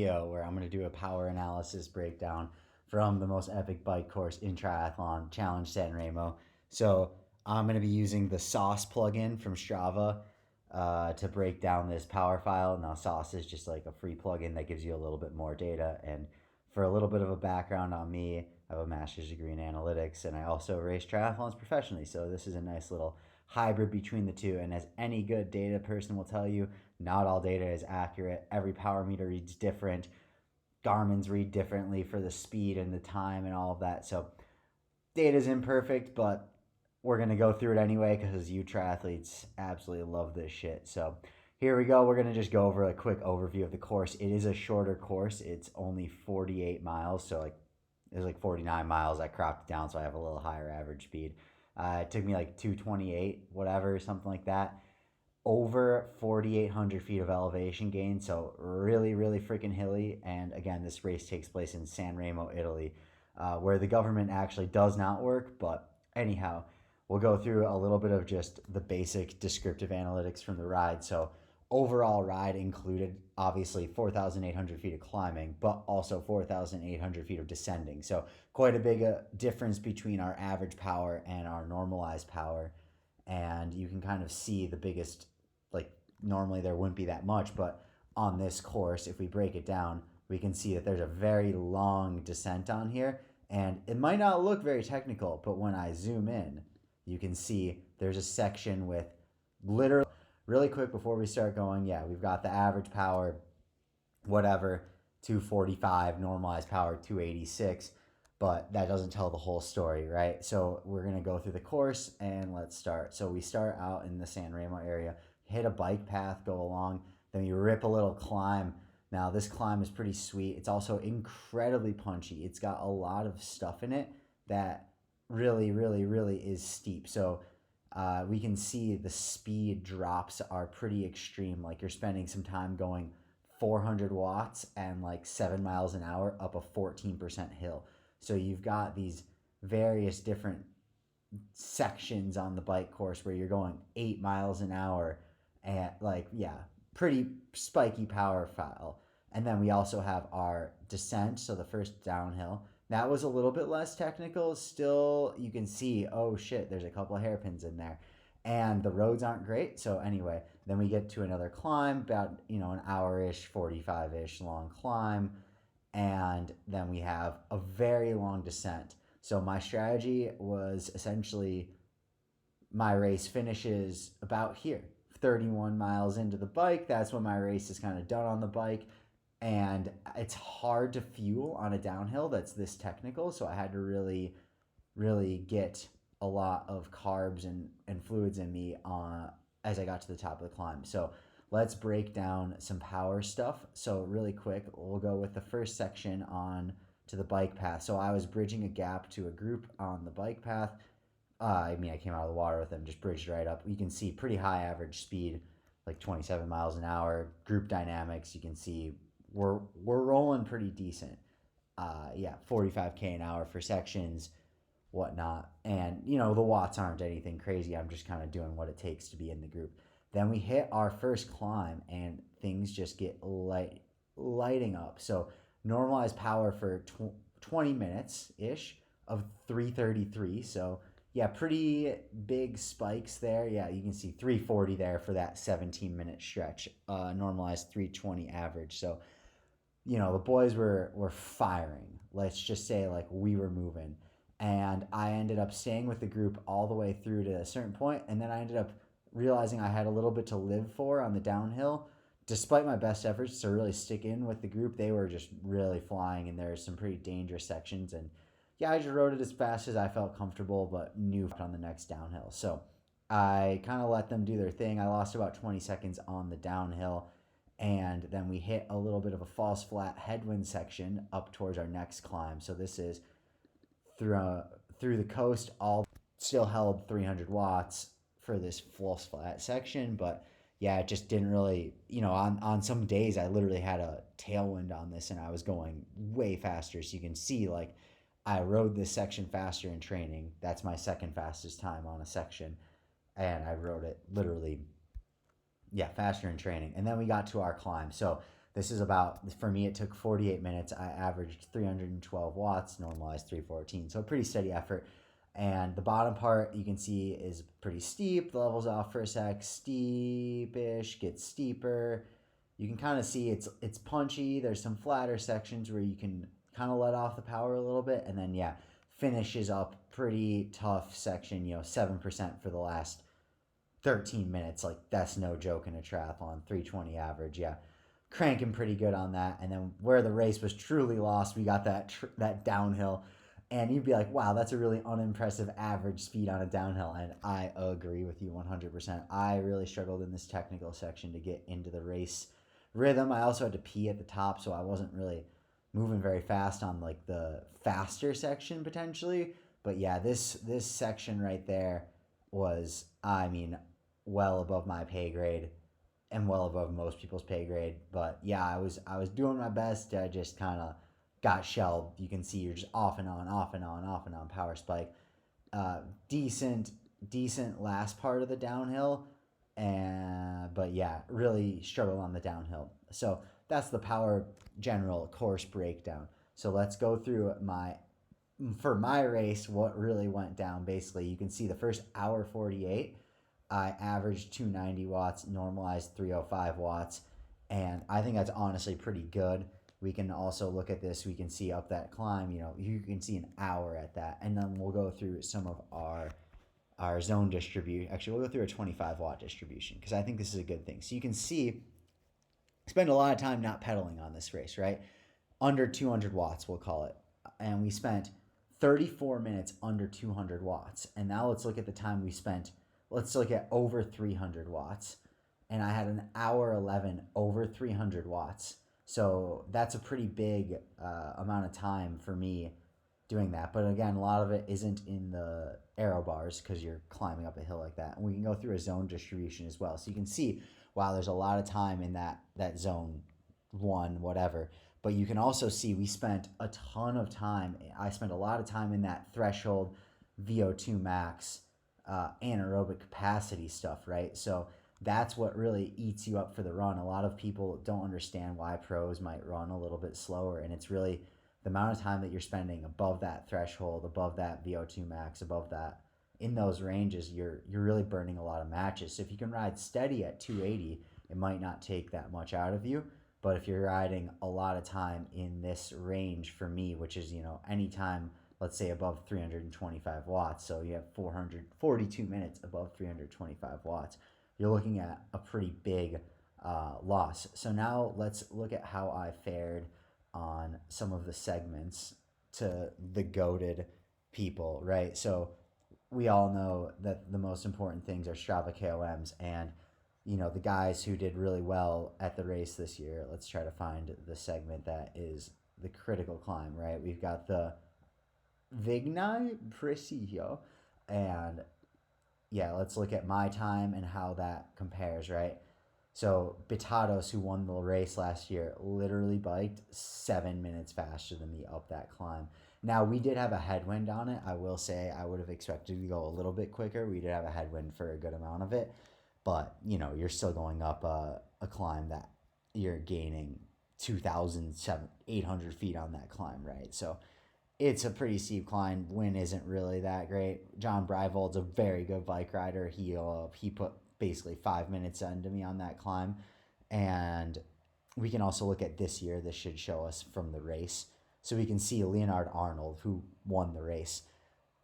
Video where I'm going to do a power analysis breakdown from the most epic bike course in triathlon, Challenge Sanremo. So I'm going to be using the Sauce plugin from Strava to break down this power file. Now, Sauce is just like a free plugin that gives you a little bit more data. And for a little bit of a background on me, I have a master's degree in analytics, and I also race triathlons professionally. So this is a nice little hybrid between the two. And as any good data person will tell you, not all data is accurate. Every power meter reads different. Garmin's read differently for the speed and the time and all of that. So data is imperfect, but we're going to go through it anyway because you triathletes absolutely love this shit. So here we go. We're going to just go over a quick overview of the course. It is a shorter course. It's only 48 miles. So it was like 49 miles. I cropped it down so I have a little higher average speed. It took me like 228, whatever, something like that. Over 4,800 feet of elevation gain, so really, really freaking hilly. And again, this race takes place in Sanremo, Italy, where the government actually does not work. But anyhow, we'll go through a little bit of just the basic descriptive analytics from the ride. So overall ride included obviously 4,800 feet of climbing, but also 4,800 feet of descending. So quite a big difference between our average power and our normalized power. And you can kind of see the biggest, like normally there wouldn't be that much, but on this course, if we break it down, we can see that there's a very long descent on here. And it might not look very technical, but when I zoom in, you can see there's a section with literally, really quick before we start going, yeah, we've got the average power, whatever, 245, normalized power, 286. But that doesn't tell the whole story, right? So we're going to go through the course and let's start. So we start out in the Sanremo area, hit a bike path, go along, then you rip a little climb. Now this climb is pretty sweet. It's also incredibly punchy. It's got a lot of stuff in it that really, really, really is steep. So we can see the speed drops are pretty extreme. Like you're spending some time going 400 watts and like 7 miles an hour up a 14% hill. So you've got these various different sections on the bike course where you're going 8 miles an hour at pretty spiky power file. And then we also have our descent, so the first downhill. That was a little bit less technical. Still, you can see, oh shit, there's a couple of hairpins in there. And the roads aren't great. So anyway, then we get to another climb, about, an hour-ish, 45-ish long climb. And then we have a very long descent. So my strategy was essentially my race finishes about here, 31 miles into the bike. That's when my race is kind of done on the bike. And it's hard to fuel on a downhill that's this technical. So I had to really, really get a lot of carbs and fluids in me as I got to the top of the climb. So let's break down some power stuff. So really quick, we'll go with the first section on to the bike path. So I was bridging a gap to a group on the bike path. I came out of the water with them, just bridged right up. You can see pretty high average speed, like 27 miles an hour. Group dynamics, you can see we're rolling pretty decent. 45K an hour for sections, whatnot. And, the watts aren't anything crazy. I'm just kind of doing what it takes to be in the group. Then we hit our first climb and things just get lighting up. So normalized power for 20 minutes-ish of 333. So yeah, pretty big spikes there. Yeah, you can see 340 there for that 17-minute stretch. Normalized 320 average. So, the boys were firing. Let's just say like we were moving. And I ended up staying with the group all the way through to a certain point, and then I ended up realizing I had a little bit to live for on the downhill. Despite my best efforts to really stick in with the group, they were just really flying, and there are some pretty dangerous sections. And yeah, I just rode it as fast as I felt comfortable, but knew on the next downhill. So I kind of let them do their thing. I lost about 20 seconds on the downhill, and then we hit a little bit of a false flat headwind section up towards our next climb. So this is through the coast, all still held 300 watts for this false flat section, but yeah, it just didn't really, on some days I literally had a tailwind on this and I was going way faster. So you can see like I rode this section faster in training. That's my second fastest time on a section. And I rode it literally, faster in training. And then we got to our climb. So this is about, for me, it took 48 minutes. I averaged 312 watts, normalized 314. So a pretty steady effort. And the bottom part you can see is pretty steep. The level's off for a sec, steepish, gets steeper. You can kind of see it's punchy. There's some flatter sections where you can kind of let off the power a little bit, and then yeah, finishes up pretty tough section. 7% for the last 13 minutes. Like that's no joke in a triathlon. 320 average, yeah, cranking pretty good on that. And then where the race was truly lost, we got that downhill. And you'd be like, wow, that's a really unimpressive average speed on a downhill. And I agree with you 100%. I really struggled in this technical section to get into the race rhythm. I also had to pee at the top, so I wasn't really moving very fast on like the faster section potentially. But yeah, this section right there was, I mean, well above my pay grade and well above most people's pay grade. But yeah, I was doing my best. I just kind of got shelled. You can see you're just off and on, off and on, off and on power spike. Uh, decent last part of the downhill, and but yeah, really struggled on the downhill. So that's the power general course breakdown. So let's go through for my race, what really went down. Basically, you can see the first hour 48, I averaged 290 watts, normalized 305 watts, and I think that's honestly pretty good. We can also look at this. We can see up that climb. You can see an hour at that, and then we'll go through some of our zone distribution. Actually, we'll go through a 25 watt distribution because I think this is a good thing. So you can see, spend a lot of time not pedaling on this race, right? Under 200 watts, we'll call it, and we spent 34 minutes under 200 watts. And now let's look at the time we spent. Let's look at over 300 watts, and I had an hour 11 over 300 watts. So that's a pretty big amount of time for me doing that. But again, a lot of it isn't in the aero bars because you're climbing up a hill like that. And we can go through a zone distribution as well. So you can see, wow, there's a lot of time in that zone one, whatever. But you can also see we spent a ton of time. I spent a lot of time in that threshold VO2 max anaerobic capacity stuff, right? So that's what really eats you up for the run. A lot of people don't understand why pros might run a little bit slower, and it's really the amount of time that you're spending above that threshold, above that VO2 max, above that, in those ranges, you're really burning a lot of matches. So if you can ride steady at 280, it might not take that much out of you. But if you're riding a lot of time in this range for me, which is, anytime, let's say above 325 watts, so you have 442 minutes above 325 watts, you're looking at a pretty big loss. So now let's look at how I fared on some of the segments to the goated people, right? So we all know that the most important things are Strava KOMs, and the guys who did really well at the race this year. Let's try to find the segment that is the critical climb, right? We've got the Vigni Preciso, and yeah, let's look at my time and how that compares, right? So Bitados, who won the race last year, literally biked 7 minutes faster than me up that climb. Now, we did have a headwind on it. I will say I would have expected to go a little bit quicker. We did have a headwind for a good amount of it. But, you're still going up a climb that you're gaining 2,800 feet on that climb, right? So it's a pretty steep climb. Wind isn't really that great. John Breivold's a very good bike rider. He put basically 5 minutes into me on that climb. And we can also look at this year. This should show us from the race. So we can see Leonard Arnold, who won the race,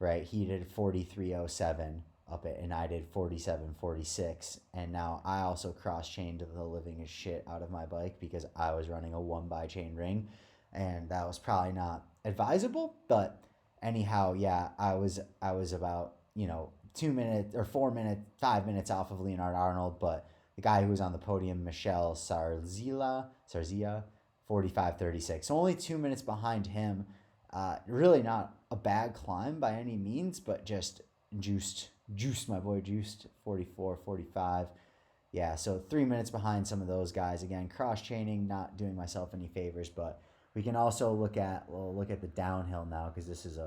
right? He did 43:07 up it, and I did 47:46. And now I also cross-chained the living as shit out of my bike because I was running a 1x-chain ring, and that was probably not advisable. But anyhow, yeah, I was about 2 minutes or 4 minutes, 5 minutes off of Leonard Arnold, but the guy who was on the podium, Michel Sarzia, 45:36. So only 2 minutes behind him. Really not a bad climb by any means, but just juiced, my boy juiced, 44:45. Yeah, so 3 minutes behind some of those guys. Again, cross-chaining, not doing myself any favors, but we can also look at the downhill now, because this is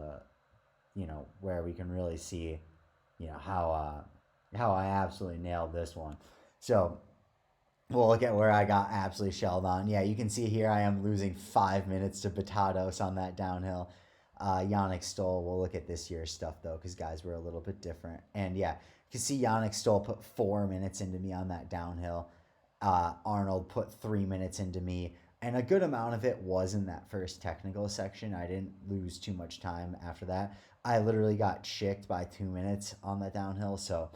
where we can really see, how I absolutely nailed this one. So Well, look at where I got absolutely shelled on. Yeah, you can see here I am losing 5 minutes to Batados on that downhill. Yannick Stoll, we'll look at this year's stuff though, because guys were a little bit different. And yeah, you can see Yannick Stoll put 4 minutes into me on that downhill. Arnold put 3 minutes into me. And a good amount of it was in that first technical section. I didn't lose too much time after that. I literally got chicked by 2 minutes on that downhill. So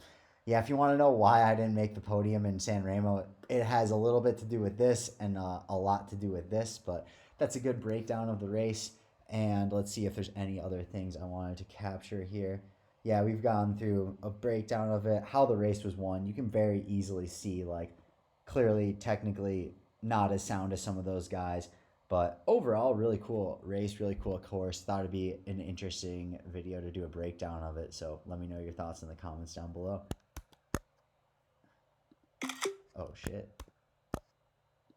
yeah, if you want to know why I didn't make the podium in Sanremo, it has a little bit to do with this and a lot to do with this, but that's a good breakdown of the race. And let's see if there's any other things I wanted to capture here. Yeah, we've gone through a breakdown of it, how the race was won. You can very easily see, like, clearly, technically, not as sound as some of those guys. But overall, really cool race, really cool course. Thought it'd be an interesting video to do a breakdown of it. So let me know your thoughts in the comments down below. Oh shit.